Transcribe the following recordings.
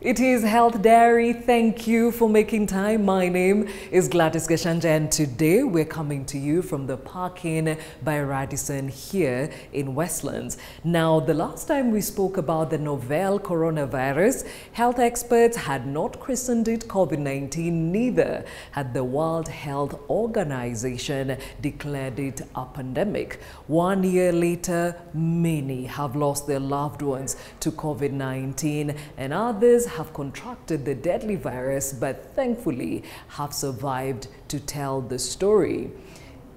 It is Health Diary. Thank you for making time. My name is Gladys Gachanja, and today we're coming to you from the Park Inn by Radisson here in Westlands. Now, the last time we spoke about the novel coronavirus, health experts had not christened it COVID-19, neither had the World Health Organization declared it a pandemic. 1 year later, many have lost their loved ones to COVID-19, and others have contracted the deadly virus but thankfully have survived to tell the story.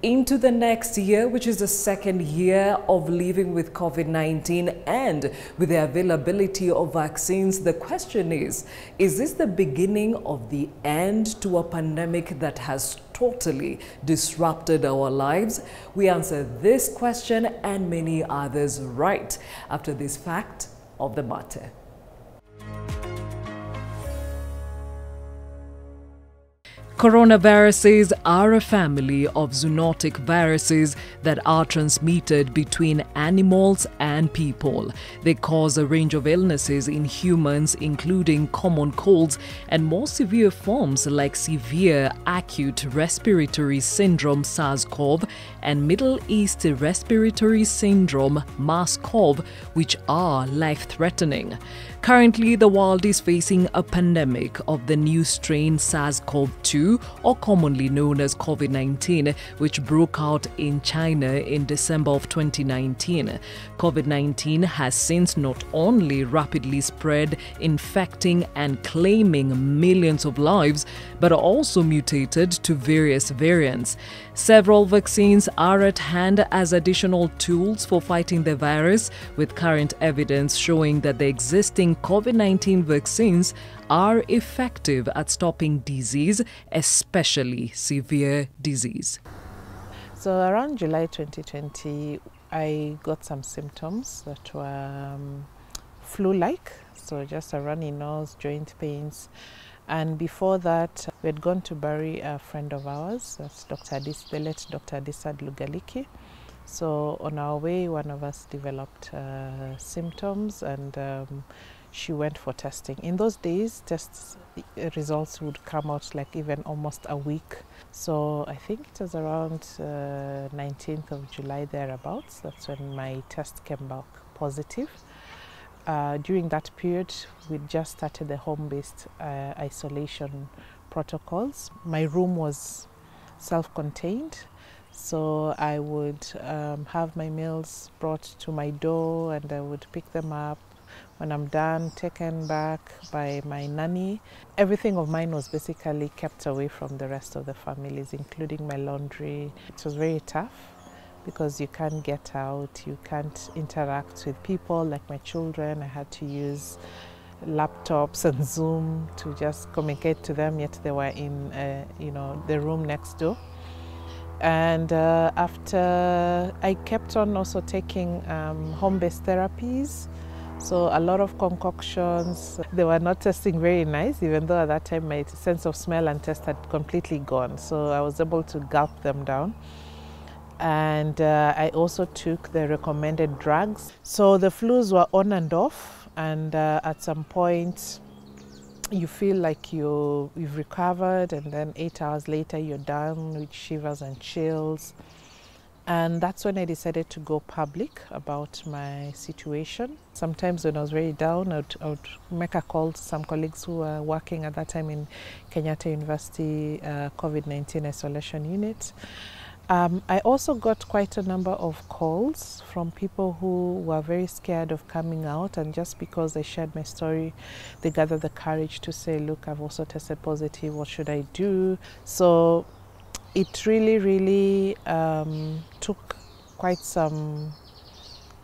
Into the next year, which is the second year of living with COVID-19 and with the availability of vaccines, the question is this the beginning of the end to a pandemic that has totally disrupted our lives? We answer this question and many others right after this fact of the matter. Coronaviruses are a family of zoonotic viruses that are transmitted between animals and people. They cause a range of illnesses in humans, including common colds and more severe forms like severe acute respiratory syndrome SARS-CoV and Middle East respiratory syndrome MERS-CoV, which are life-threatening. Currently, the world is facing a pandemic of the new strain SARS-CoV-2, or commonly known as COVID-19, which broke out in China in December of 2019. COVID-19 has since not only rapidly spread, infecting and claiming millions of lives, but also mutated to various variants. Several vaccines are at hand as additional tools for fighting the virus, with current evidence showing that the existing COVID-19 vaccines are effective at stopping disease, especially severe disease. So around July 2020, I got some symptoms that were flu-like, so just a runny nose, joint pains. And before that, we had gone to bury a friend of ours, that's the late Dr. Adisa Lugaliki. So on our way, one of us developed symptoms, and she went for testing. In those days, test results would come out like even almost a week. So I think it was around 19th of July thereabouts. That's when my test came back positive. During that period, we just started the home-based isolation protocols. My room was self-contained, so I would have my meals brought to my door, and I would pick them up. When I'm done, taken back by my nanny. Everything of mine was basically kept away from the rest of the families, including my laundry. It was very tough because you can't get out, you can't interact with people like my children. I had to use laptops and Zoom to just communicate to them, yet they were in the room next door. And after, I kept on also taking home-based therapies. So a lot of concoctions. They were not tasting very nice, even though at that time my sense of smell and taste had completely gone. So I was able to gulp them down. And I also took the recommended drugs. So the flus were on and off, and at some point you feel like you've recovered, and then 8 hours later you're down with shivers and chills. And that's when I decided to go public about my situation. Sometimes when I was very down, I would make a call to some colleagues who were working at that time in Kenyatta University COVID-19 isolation unit. I also got quite a number of calls from people who were very scared of coming out, and just because I shared my story, they gathered the courage to say, look, I've also tested positive, what should I do? So it really took quite some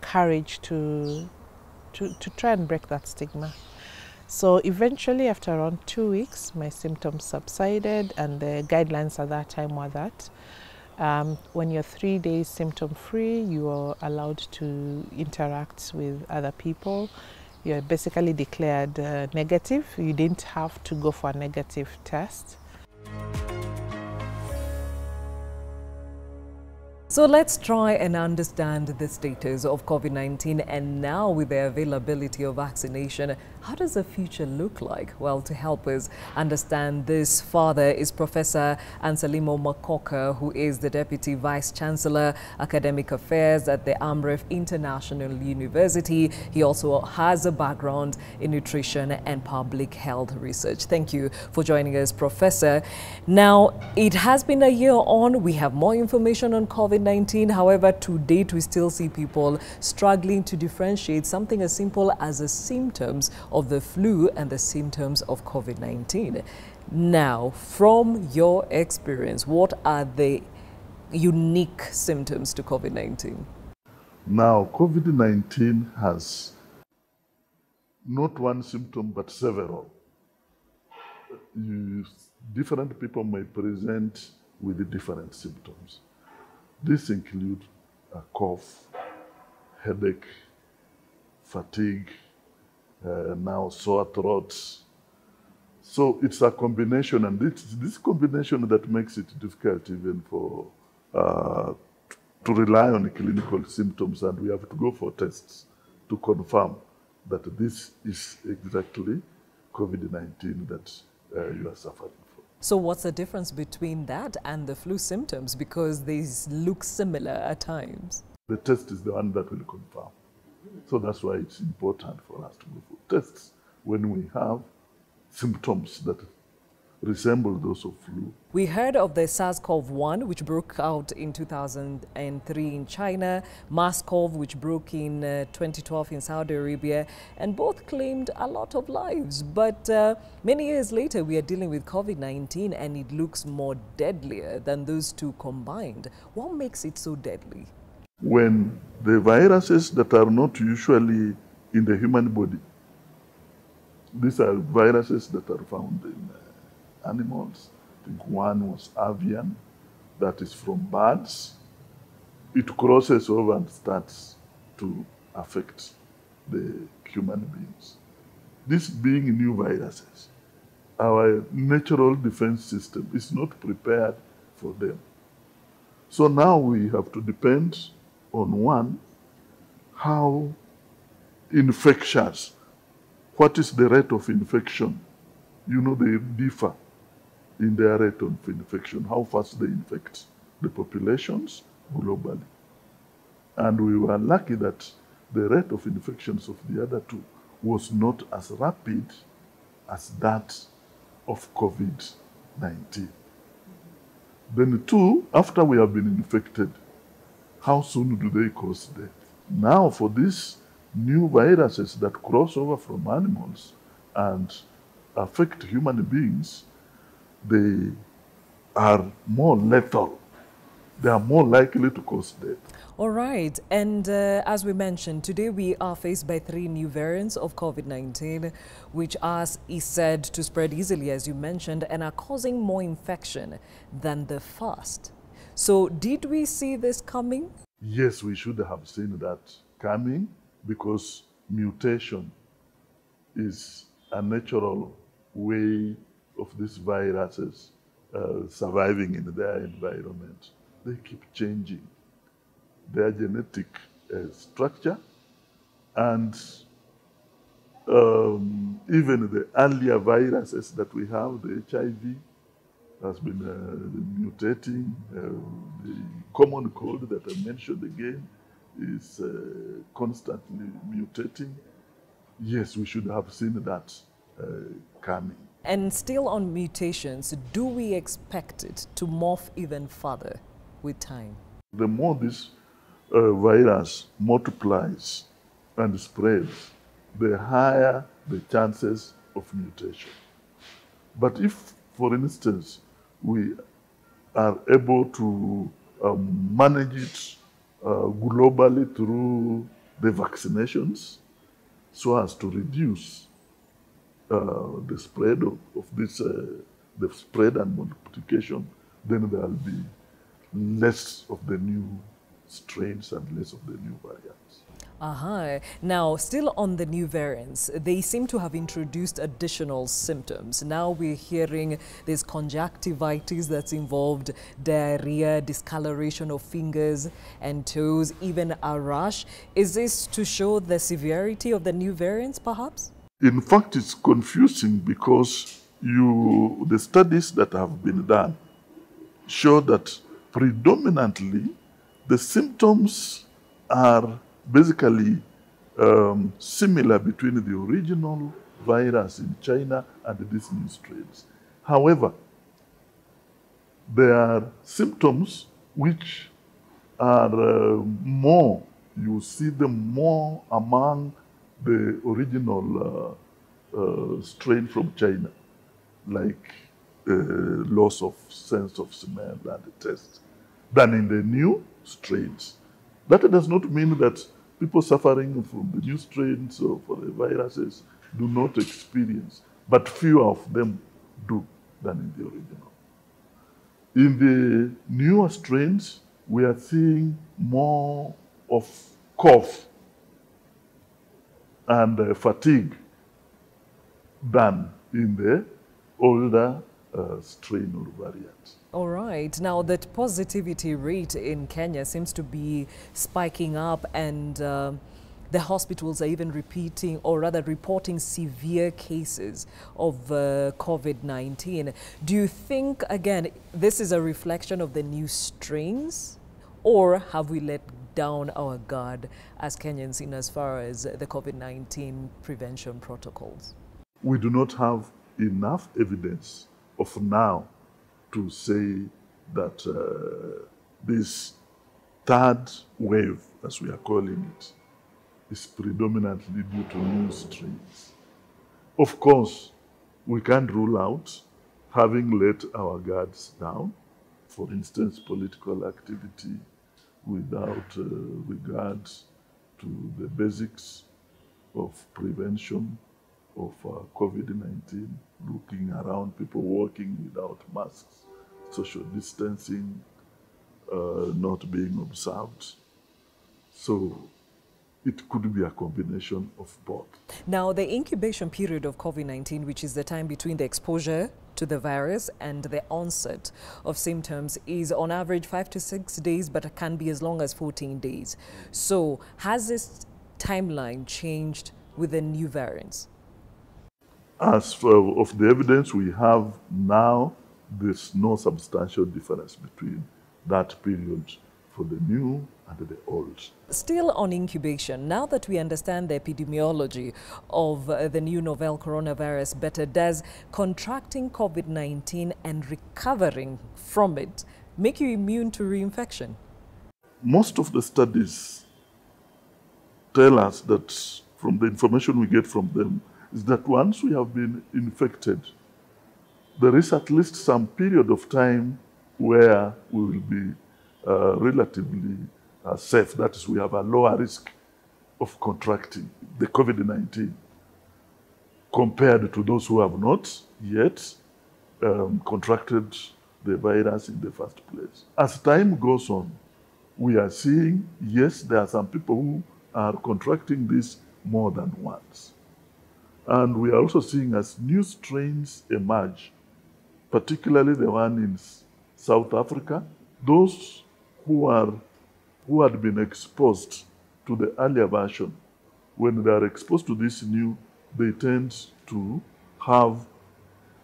courage to try and break that stigma. So eventually, after around 2 weeks, my symptoms subsided, and the guidelines at that time were that when you're 3 days symptom-free, you are allowed to interact with other people. You're basically declared negative. You didn't have to go for a negative test. So let's try and understand the status of COVID-19, and now with the availability of vaccination, How does the future look like? Well, to help us understand this further is Professor Anselmo Makoka, who is the Deputy Vice Chancellor, Academic Affairs at the Amref International University. He also has a background in nutrition and public health research. Thank you for joining us, Professor. Now, it has been a year on. We have more information on COVID-19. However, to date, we still see people struggling to differentiate something as simple as the symptoms of the flu and the symptoms of COVID-19. Now, from your experience, what are the unique symptoms to COVID-19? Now, COVID-19 has not one symptom, but several. Different people may present with different symptoms. This includes a cough, headache, fatigue, now sore throats. So it's a combination, and it's this combination that makes it difficult even for to rely on clinical symptoms, and we have to go for tests to confirm that this is exactly COVID-19 that you are suffering from. So what's the difference between that and the flu symptoms? Because they look similar at times. The test is the one that will confirm. So that's why it's important for us to go for tests when we have symptoms that resemble those of flu. We heard of the SARS-CoV-1, which broke out in 2003 in China, MERS-CoV, which broke in 2012 in Saudi Arabia, and both claimed a lot of lives. But many years later, we are dealing with COVID-19, and it looks more deadlier than those two combined. What makes it so deadly? When the viruses that are not usually in the human body, these are viruses that are found in animals. I think one was avian, that is from birds. It crosses over and starts to affect the human beings. These being new viruses, our natural defense system is not prepared for them. So now we have to depend on one, how infectious, what is the rate of infection? You know, they differ in their rate of infection, how fast they infect the populations globally. And we were lucky that the rate of infections of the other two was not as rapid as that of COVID-19. Then two, after we have been infected, how soon do they cause death? Now for these new viruses that cross over from animals and affect human beings, they are more lethal. They are more likely to cause death. All right. And as we mentioned, today we are faced by 3 new variants of COVID-19, which is said to spread easily, as you mentioned, and are causing more infection than the first. So did we see this coming? Yes, we should have seen that coming, because mutation is a natural way of these viruses surviving in their environment. They keep changing their genetic structure, and even the earlier viruses that we have, the HIV, has been mutating. The common cold that I mentioned again is constantly mutating. Yes, we should have seen that coming. And still on mutations, do we expect it to morph even further with time? The more this virus multiplies and spreads, the higher the chances of mutation. But if, for instance, we are able to manage it globally through the vaccinations, so as to reduce the spread of this, the spread and multiplication, then there will be less of the new strains and less of the new variants. Now, still on the new variants, they seem to have introduced additional symptoms. Now we're hearing there's conjunctivitis that's involved, diarrhea, discoloration of fingers and toes, even a rash. Is this to show the severity of the new variants, perhaps? In fact, it's confusing because the studies that have been done show that predominantly the symptoms are basically similar between the original virus in China and these new strains. However, there are symptoms which are more, you see them more among the original strain from China, like loss of sense of smell and taste, than in the new strains. That does not mean that people suffering from the new strains or for the viruses do not experience, but fewer of them do than in the original. In the newer strains, we are seeing more of cough and fatigue than in the older strain or variant. All right. Now that positivity rate in Kenya seems to be spiking up, and the hospitals are even reporting severe cases of COVID-19. Do you think, again, this is a reflection of the new strains, or have we let down our guard as Kenyans in as far as the COVID-19 prevention protocols? We do not have enough evidence of now to say that this third wave, as we are calling it, is predominantly due to new strains. Of course, we can't rule out having let our guards down, for instance, political activity without regard to the basics of prevention of COVID-19, looking around, people walking without masks, social distancing not being observed. So it could be a combination of both. Now, the incubation period of COVID-19, which is the time between the exposure to the virus and the onset of symptoms, is on average 5 to 6 days, but it can be as long as 14 days. So has this timeline changed with the new variants? As for of the evidence we have now, there's no substantial difference between that period for the new and the old. Still on incubation, now that we understand the epidemiology of the new novel coronavirus better, does contracting COVID-19 and recovering from it make you immune to reinfection? Most of the studies tell us that, from the information we get from them, is that once we have been infected, there is at least some period of time where we will be relatively safe. That is, we have a lower risk of contracting the COVID-19 compared to those who have not yet contracted the virus in the first place. As time goes on, we are seeing, yes, there are some people who are contracting this more than once. And we are also seeing, as new strains emerge, particularly the one in South Africa, those who had been exposed to the earlier version, when they are exposed to this new, they tend to have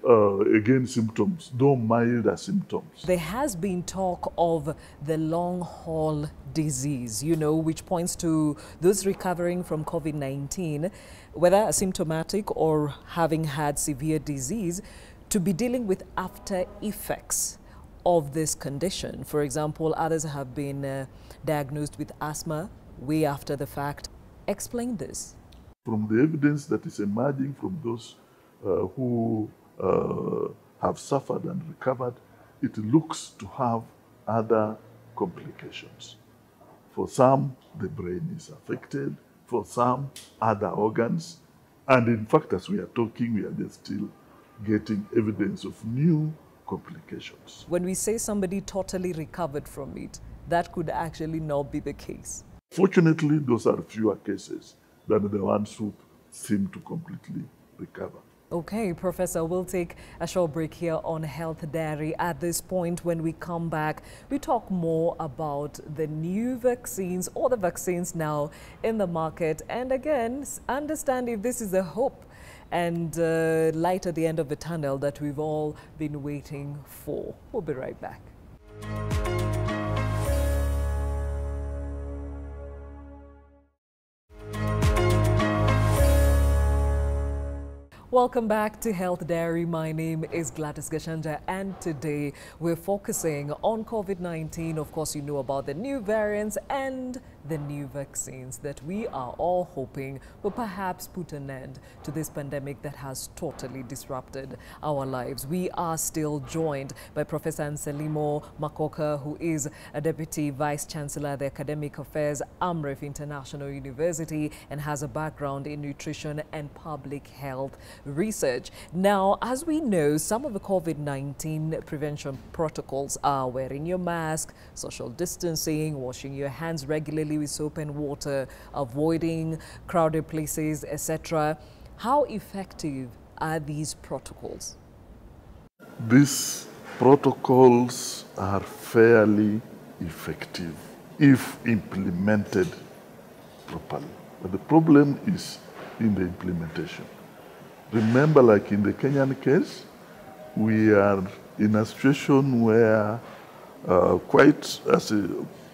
again symptoms, though milder symptoms. There has been talk of the long haul disease, which points to those recovering from COVID-19, whether asymptomatic or having had severe disease, to be dealing with after effects of this condition. For example, others have been diagnosed with asthma way after the fact. Explain this. From the evidence that is emerging from those who have suffered and recovered, it looks to have other complications. For some, the brain is affected. For some, other organs. And in fact, as we are talking, we are just still getting evidence of new complications. When we say somebody totally recovered from it, that could actually not be the case. Fortunately, those are fewer cases than the ones who seem to completely recover. Okay, Professor, we'll take a short break here on Health Diary. At this point, when we come back, we talk more about the new vaccines, or the vaccines now in the market, and again, understand if this is a hope and light at the end of the tunnel that we've all been waiting for. We'll be right back. Welcome back to Health Diary. My name is Gladys Gachanja, and today we're focusing on COVID-19. Of course, you know about the new variants and the new vaccines that we are all hoping will perhaps put an end to this pandemic that has totally disrupted our lives. We are still joined by Professor Anselimo Makoka, who is a Deputy Vice Chancellor at the Academic Affairs, Amref International University, and has a background in nutrition and public health research. Now, as we know, some of the COVID-19 prevention protocols are wearing your mask, social distancing, washing your hands regularly with soap and water, avoiding crowded places, etc. How effective are these protocols? These protocols are fairly effective if implemented properly. But the problem is in the implementation. Remember, like in the Kenyan case, we are in a situation where quite as a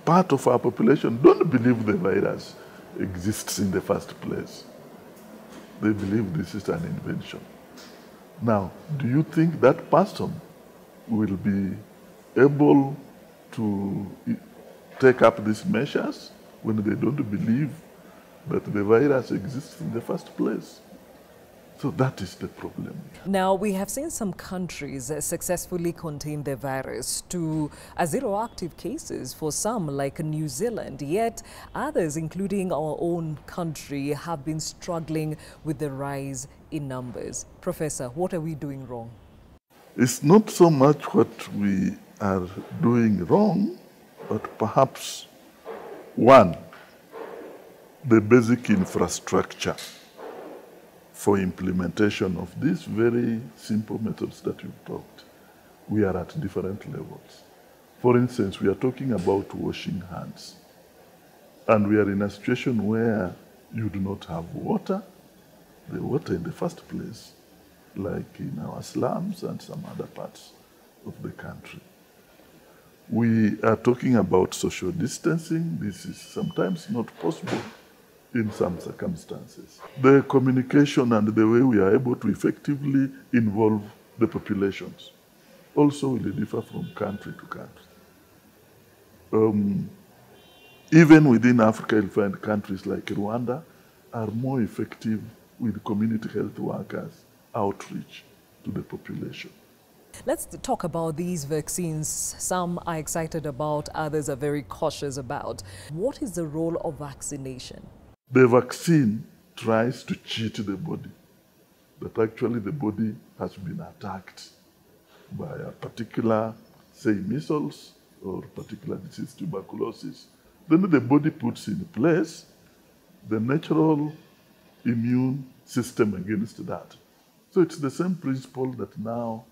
part of our population don't believe the virus exists in the first place. They believe this is an invention. Now, do you think that person will be able to take up these measures when they don't believe that the virus exists in the first place? So that is the problem. Now, we have seen some countries successfully contain the virus to zero active cases for some, like New Zealand. Yet others, including our own country, have been struggling with the rise in numbers. Professor, what are we doing wrong? It's not so much what we are doing wrong, but perhaps, one, the basic infrastructure for implementation of these very simple methods that you've talked. We are at different levels. For instance, we are talking about washing hands. And we are in a situation where you do not have water, the water in the first place, like in our slums and some other parts of the country. We are talking about social distancing. This is sometimes not possible in some circumstances. The communication and the way we are able to effectively involve the populations also will differ from country to country. Even within Africa, you'll find countries like Rwanda are more effective with community health workers outreach to the population. Let's talk about these vaccines. Some are excited about, others are very cautious about. What is the role of vaccination? The vaccine tries to cheat the body, but actually the body has been attacked by a particular, say, measles or particular disease, tuberculosis. Then the body puts in place the natural immune system against that. So it's the same principle that now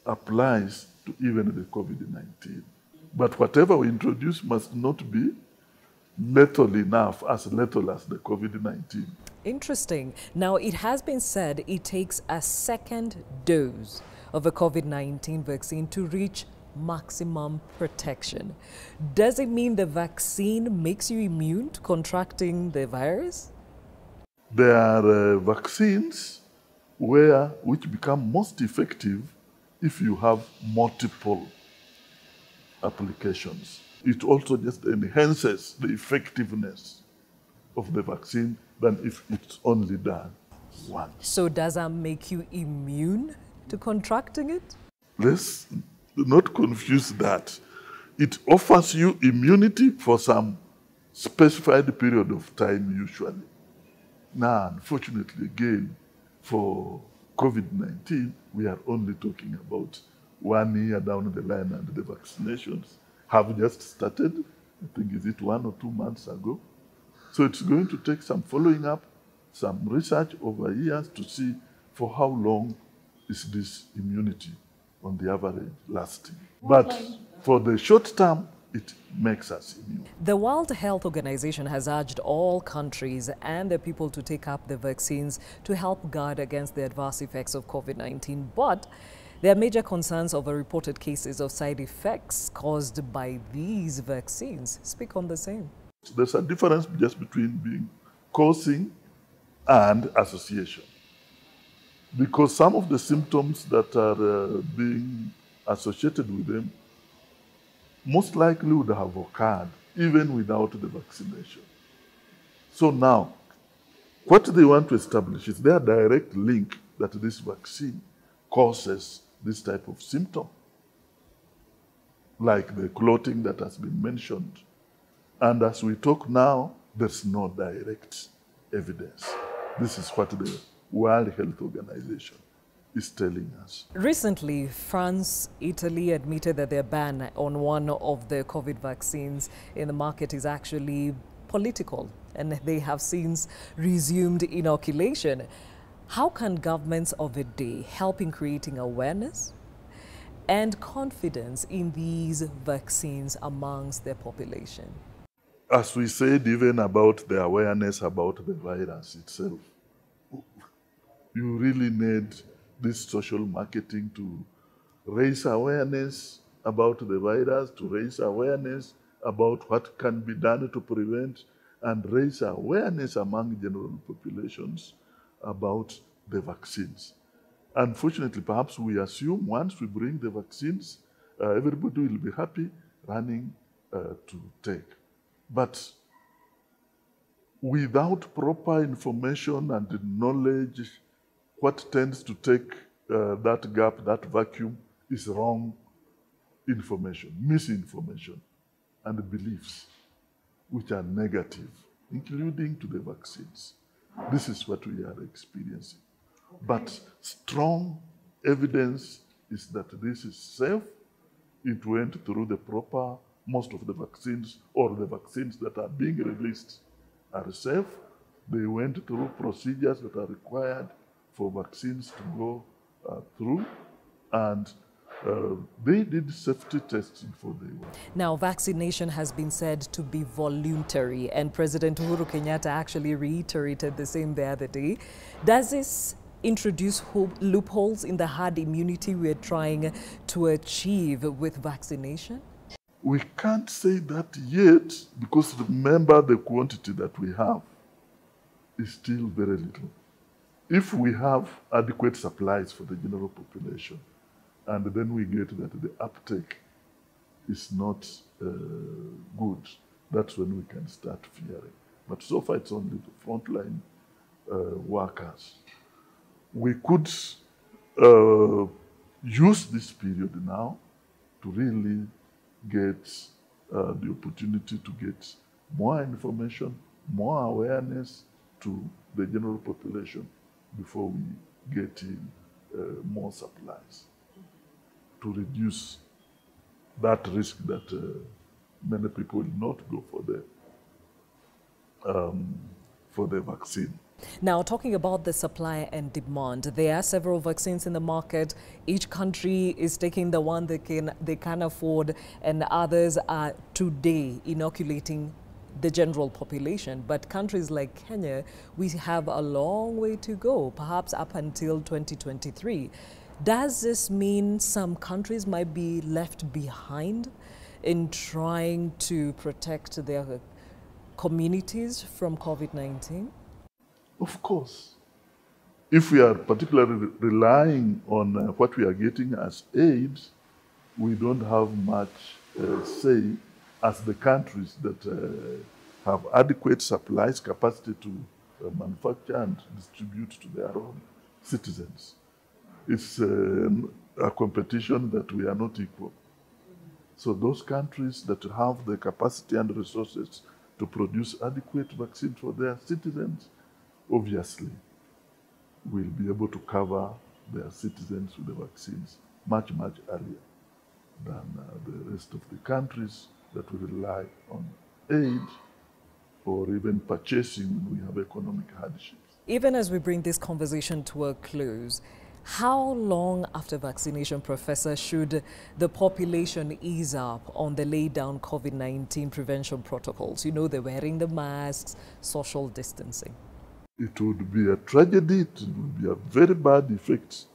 applies to even the COVID-19. But whatever we introduce must not be lethal enough, as lethal as the COVID-19. Interesting. Now, it has been said it takes a second dose of a COVID-19 vaccine to reach maximum protection. Does it mean the vaccine makes you immune to contracting the virus? There are vaccines which become most effective if you have multiple applications. It also just enhances the effectiveness of the vaccine than if it's only done once. So does that make you immune to contracting it? Let's not confuse that. It offers you immunity for some specified period of time usually. Now, unfortunately, again, for COVID-19, we are only talking about 1 year down the line, and the vaccinations have just started. I think, is it 1 or 2 months ago? So it's going to take some following up, some research over years to see for how long is this immunity on the average lasting. But for the short term, it makes us immune. The World Health Organization has urged all countries and their people to take up the vaccines to help guard against the adverse effects of COVID-19. But there are major concerns over reported cases of side effects caused by these vaccines. Speak on the same. There's a difference just between being causing and association. Because some of the symptoms that are being associated with them most likely would have occurred even without the vaccination. So now, what they want to establish is their direct link that this vaccine causes this type of symptom, like the clotting that has been mentioned. And as we talk now, there's no direct evidence. This is what the World Health Organization is telling us. Recently, France, Italy admitted that their ban on one of the COVID vaccines in the market is actually political, and they have since resumed inoculation. How can governments of the day help in creating awareness and confidence in these vaccines amongst their population? As we said, even about the awareness about the virus itself, you really need this social marketing to raise awareness about the virus, to raise awareness about what can be done to prevent, and raise awareness among general populations about the vaccines. Unfortunately, perhaps we assume once we bring the vaccines, everybody will be happy running to take. But without proper information and knowledge, what tends to take that gap, that vacuum, is wrong information, misinformation, and beliefs which are negative, including to the vaccines. This is what we are experiencing. But strong evidence is that this is safe. It went through the proper, most of the vaccines, or the vaccines that are being released are safe. They went through procedures that are required for vaccines to go through, and they did safety testing for the world. Now, vaccination has been said to be voluntary, and President Uhuru Kenyatta actually reiterated the same the other day. Does this introduce loopholes in the herd immunity we're trying to achieve with vaccination? We can't say that yet, because remember, the quantity that we have is still very little. If we have adequate supplies for the general population, and then we get that the uptake is not good, that's when we can start fearing. But so far, it's only the frontline workers. We could use this period now to really get the opportunity to get more information, more awareness to the general population before we get in more supplies, to reduce that risk that many people will not go for the vaccine. Now, talking about the supply and demand, there are several vaccines in the market. Each country is taking the one they can afford, and others are today inoculating the general population. But countries like Kenya, we have a long way to go, perhaps up until 2023. Does this mean some countries might be left behind in trying to protect their communities from COVID-19? Of course. If we are particularly relying on what we are getting as aid, we don't have much say as the countries that have adequate supplies, capacity to manufacture and distribute to their own citizens. It's a competition that we are not equal. So those countries that have the capacity and resources to produce adequate vaccines for their citizens, obviously, will be able to cover their citizens with the vaccines much, much earlier than the rest of the countries that will rely on aid or even purchasing when we have economic hardships. Even as we bring this conversation to a close, How long after vaccination, Professor, should the population ease up on the laid down COVID-19 prevention protocols? You know, they're wearing the masks, social distancing. It would be a tragedy, it would be a very bad effect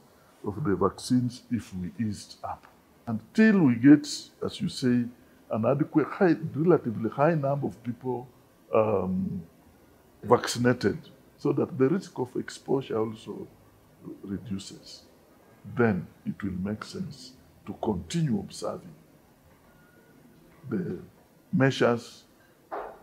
of the vaccines if we eased up. Until we get, as you say, an adequate, relatively high number of people vaccinated, so that the risk of exposure also reduces, then it will make sense to continue observing the measures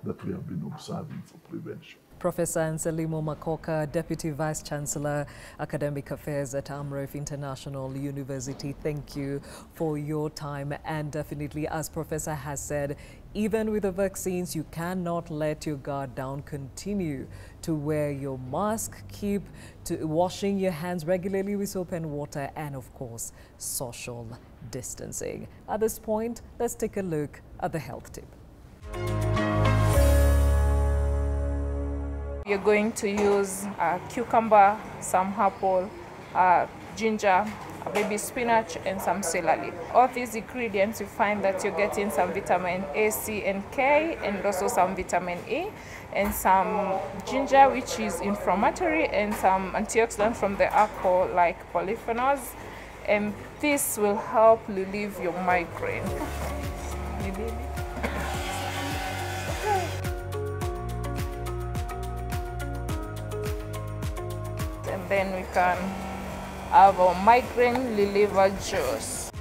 that we have been observing for prevention. Professor Anselmo Makoka, Deputy Vice Chancellor, Academic Affairs at Amref International University, thank you for your time. And definitely, as Professor has said, even with the vaccines, you cannot let your guard down. Continue to wear your mask, keep to washing your hands regularly with soap and water, and of course, social distancing. At this point, let's take a look at the health tip. You're going to use cucumber, some apple, ginger, baby spinach, and some celery. All these ingredients, you find that you're getting some vitamin A, C, and K, and also some vitamin E, and some ginger, which is inflammatory, and some antioxidants from the apple, like polyphenols. And this will help relieve your migraine. And then we can have a migraine reliever juice.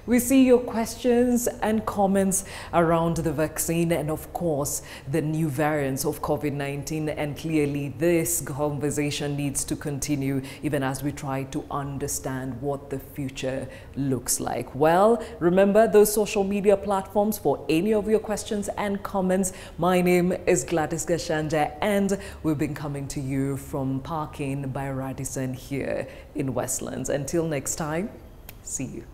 We see your questions and comments around the vaccine and, of course, the new variants of COVID-19. And clearly, this conversation needs to continue even as we try to understand what the future looks like. Well, remember those social media platforms for any of your questions and comments. My name is Gladys Gachanja, and we've been coming to you from Parking by Radisson here in Westlands. Until next time, see you.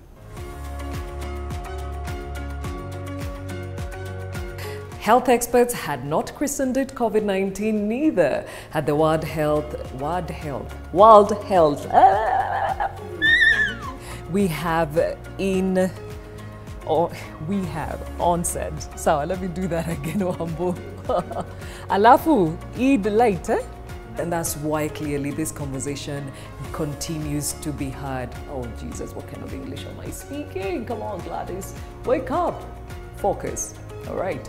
Health experts had not christened it COVID-19, neither had the World Health. We have onset. So let me do that again, Wambo. Alafu, eat later. And that's why clearly this conversation continues to be heard. Oh Jesus, what kind of English am I speaking? Come on, Gladys, wake up, focus. All right.